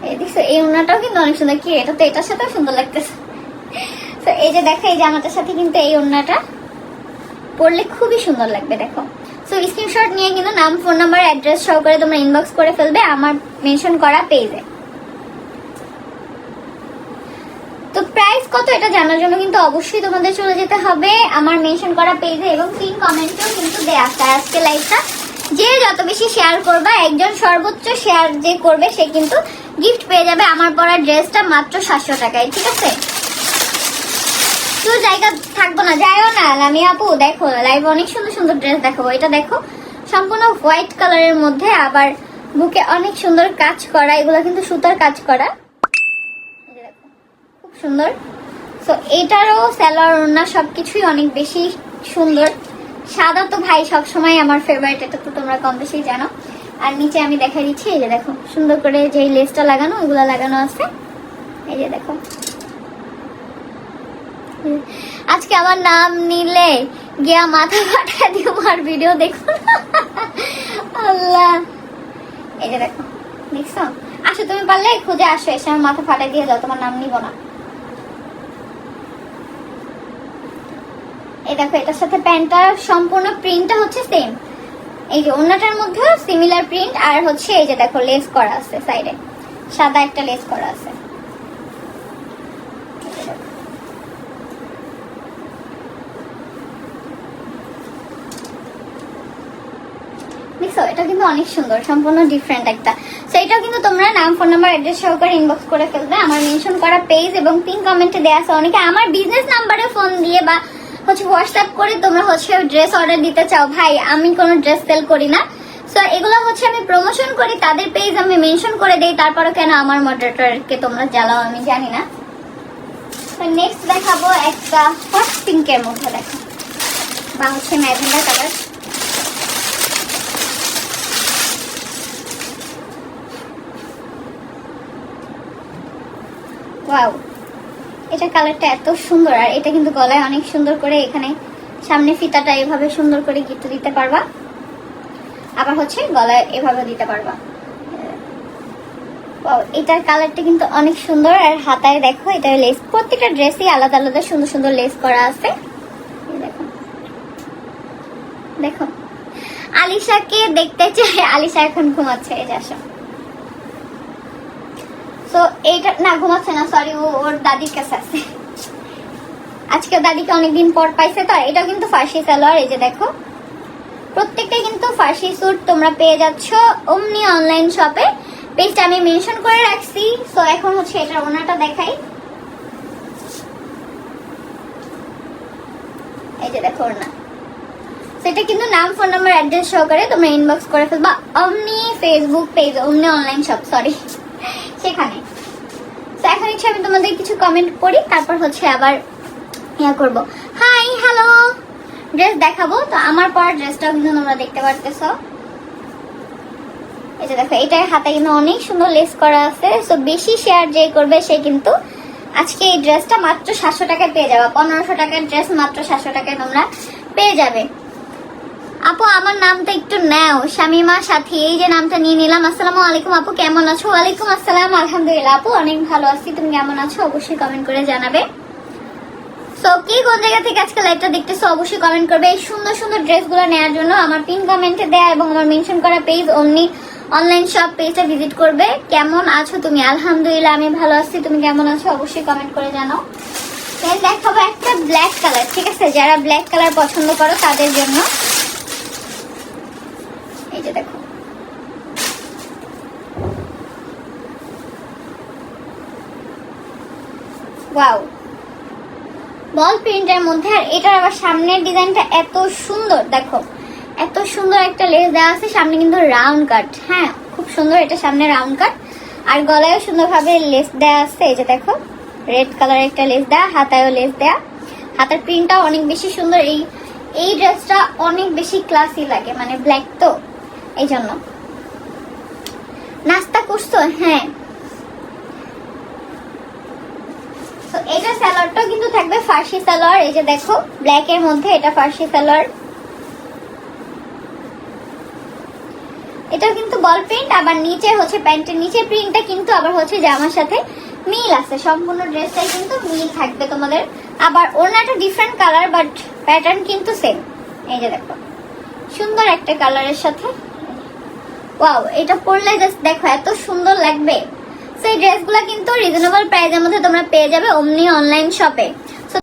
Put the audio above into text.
এই দেখছো এই ওড়নাটাও কিন্তু অনেক সুন্দর। কি এটা তো এটার সাথেও সুন্দর লাগতেছে। তো এই যে দেখো এই জামাটার সাথে কিন্তু এই ওড়নাটা পরলে খুবই সুন্দর লাগবে। দেখো সো স্ক্রিনশট নিয়ে কিন্তু নাম, ফোন নাম্বার, অ্যাড্রেস সহকারে তোমরা ইনবক্স করে ফেলবে আমার মেনশন করা পেজে। তো প্রাইস কত এটা জানার জন্য কিন্তু অবশ্যই তোমাদের চলে যেতে হবে আমার মেনশন করা পেজে, এবং পিন কমেন্টেও কিন্তু দেয়া আছে। আজকে লাইভটা যে যত বেশি শেয়ার করবা, একজন সর্বোচ্চ শেয়ার যে করবে সে কিন্তু গিফট পেয়ে যাবে আমার পরা ড্রেসটা মাত্র 700 টাকায়। ঠিক আছে, তো জায়গা থাকবো না, যাইও না আমি আপু। দেখো লাইভ অনেক সুন্দর সুন্দর ড্রেস দেখাবো। এটা দেখো সম্পূর্ণ হোয়াইট কালারের মধ্যে, আবার বুকে অনেক সুন্দর কাজ করা, এগুলো কিন্তু সুতার কাজ করা, খুব সুন্দর। সো এটারও সালোয়ার ওড়না সবকিছুই অনেক বেশি সুন্দর। সাদা তো ভাই সবসময় আমার ফেভারিট, এটা তো তোমরা কম বেশি জানো। আর নিচে আমি দেখাই দিচ্ছি, এই যে দেখো সুন্দর করে যে লেসটা লাগানো, ওগুলো লাগানো আছে। এই যে দেখো, আজকে আমার নাম নিলে গিয়া মাথা ফাটা দিও, আমার ভিডিও দেখো আল্লাহ। এই যে দেখো, দেখছো? আসো তুমি পারলে খুঁজে আসো, এসে আমার মাথা ফাটা দিয়ে যাও, তোমার নাম নিব না। এই দেখো এটার সাথে প্যান্টটা সম্পূর্ণ প্রিন্টটা হচ্ছে সেম। এই যে ওড়নাটার মধ্যেও সিমিলার প্রিন্ট, আর হচ্ছে এই যে দেখো লেস করা আছে সাইডে, সাদা একটা লেস করা আছে। দেখছো এটা কিন্তু অনেক সুন্দর, সম্পূর্ণ ডিফারেন্ট একটা। সো এটাও কিন্তু তোমরা নাম, ফোন নাম্বার, অ্যাড্রেস সহকারে ইনবক্স করে ফেলবে আমার মেনশন করা পেজ, এবং পিন কমেন্টে দেয়া আছে। অনেকে আমার বিজনেস নাম্বারে ফোন দিয়ে বা হচ্ছে হোয়াটসঅ্যাপ করে তোমরা হচ্ছে ড্রেস অর্ডার দিতে চাও। ভাই আমি কোনো ড্রেস সেল করি না, সো এগুলো হচ্ছে আমি প্রমোশন করি, তাদের পেজ আমি মেনশন করে দেই। তারপরে কেন আমার মডারেটরকে তোমরা জ্বালাও আমি জানি না। তো নেক্সট দেখাবো একটা হট পিঙ্কের মধ্যে, দেখো বা হচ্ছে ম্যাজেন্ডা কালার। ওয়াও, এটা কালারটা এত সুন্দর। আর এটা কিন্তু গলায় অনেক সুন্দর করে, এখানে সামনে ফিতাটা এভাবে সুন্দর করে গিট্টু দিতে পারবা, আবার হচ্ছে গলায় এভাবে দিতে পারবা। ওয়াও, এটার কালারটা কিন্তু অনেক সুন্দর। আর হাতায় দেখো এটা লেস, প্রত্যেকটা ড্রেসই আলাদা আলাদা সুন্দর সুন্দর লেস করা আছে। দেখো দেখো, আলিশাকে দেখতে চাই, আলিশা এখন ঘুমাচ্ছে। এই যে আসো। তো এইটা না, ঘুমাচ্ছে না, সরি, ওর দাদির কাছে আছে আজকে। দাদিকে অনেকদিন পর পাইছে তো। এটা কিন্তু ফার্সি সালোয়ার। এই যে দেখো প্রত্যেকটাই কিন্তু ফার্সি স্যুট তোমরা পেয়ে যাচ্ছ অমনি অনলাইন শপে, পেজটা আমি মেনশন করে রাখছি। সো এখন হচ্ছে এটা ওনাটা দেখাই। এই যে দেখো ওনা, সেটা কিন্তু নাম, ফোন নাম্বার, অ্যাড্রেস সহকারে তোমরা ইনবক্স করে ফেলবা অমনি ফেসবুক পেজ, অমনি অনলাইন শপ, সরি, সেখানে। তো এখন হচ্ছে আমি তোমাদের কিছু কমেন্ট করি, তারপর হচ্ছে আবার ইয়া করব। হাই হ্যালো, ড্রেস দেখাবো। তো আমার পরা ড্রেসটাও কিন্তু তোমরা দেখতে পারতেছো। এই যে দেখো এটার হাতে কিন্তু অনেক সুন্দর লেস করা আছে। সো বেশি শেয়ার যে করবে সে কিন্তু আজকে এই ড্রেসটা মাত্র 700 টাকায় পেয়ে যাবে। 1500 টাকার ড্রেস মাত্র 700 টাকায় তোমরা পেয়ে যাবে। আপু আমার নামটা একটু নাও, শামিমা সাথী, এই যে নামটা নিয়ে নিলাম। আসসালামু আলাইকুম আপু, কেমন আছো? ওয়ালাইকুম আসসালাম, আলহামদুলিল্লাহ আপু অনেক ভালো আছি, তুমি কেমন আছো অবশ্যই কমেন্ট করে জানাবে। সো কি কোন জায়গা থেকে আজকে লাইভটা দেখতেছো অবশ্যই কমেন্ট করবে। এই সুন্দর সুন্দর ড্রেসগুলো নেওয়ার জন্য আমার পিন কমেন্টে দেয়া এবং আমার মেনশন করা পেজ অমনি অনলাইন শপ পেজটা ভিজিট করবে। কেমন আছো তুমি? আলহামদুলিল্লাহ আমি ভালো আছি, তুমি কেমন আছো অবশ্যই কমেন্ট করে জানাও। দেখাবো একটা ব্ল্যাক কালার, ঠিক আছে? যারা ব্ল্যাক কালার পছন্দ করো তাদের জন্য। এই যে দেখো ওয়াও, বল প্রিন্টের মধ্যে। আর এটার আবার সামনের ডিজাইনটা এত সুন্দর, দেখো এত সুন্দর একটা লেস দেওয়া আছে, সামনে কিন্তু রাউন্ড কাট। হ্যাঁ খুব সুন্দর, এটা সামনে রাউন্ড কাট, আর গলায়ও সুন্দরভাবে লেস দেওয়া আছে। এই যে দেখো রেড কালারের একটা লেস দেওয়া, হাতায়ও লেস দেওয়া, হাতার প্রিন্টটাও অনেক বেশি সুন্দর। এই ড্রেসটা অনেক বেশি ক্লাসি লাগে, মানে ব্ল্যাক তো এই জন্য। নাস্তা করছো? হ্যাঁ। তো এটা সালোয়ারটাও কিন্তু থাকবে ফার্সি সালোয়ার। এই যে দেখো ব্ল্যাক এর মধ্যে এটা ফার্সি সালোয়ার। এটা কিন্তু বল প্রিন্ট, আবার নিচে হচ্ছে প্যান্টের নিচে প্রিন্টটা কিন্তু আবার হচ্ছে জামার সাথে মিল আছে, সম্পূর্ণ ড্রেসটাই কিন্তু মিল থাকবে তোমাদের। আবার ওড়নাটা ডিফারেন্ট কালার বাট প্যাটার্ন কিন্তু সেম। এই যে দেখো সুন্দর একটা কালারের সাথে, ওয়াও এটা পরলে জাস্ট দেখো এত সুন্দর লাগবে। সেই ড্রেসগুলো কিন্তু রিজনেবল প্রাইসের মধ্যে তোমরা পেয়ে যাবে অমনি অনলাইন শপে।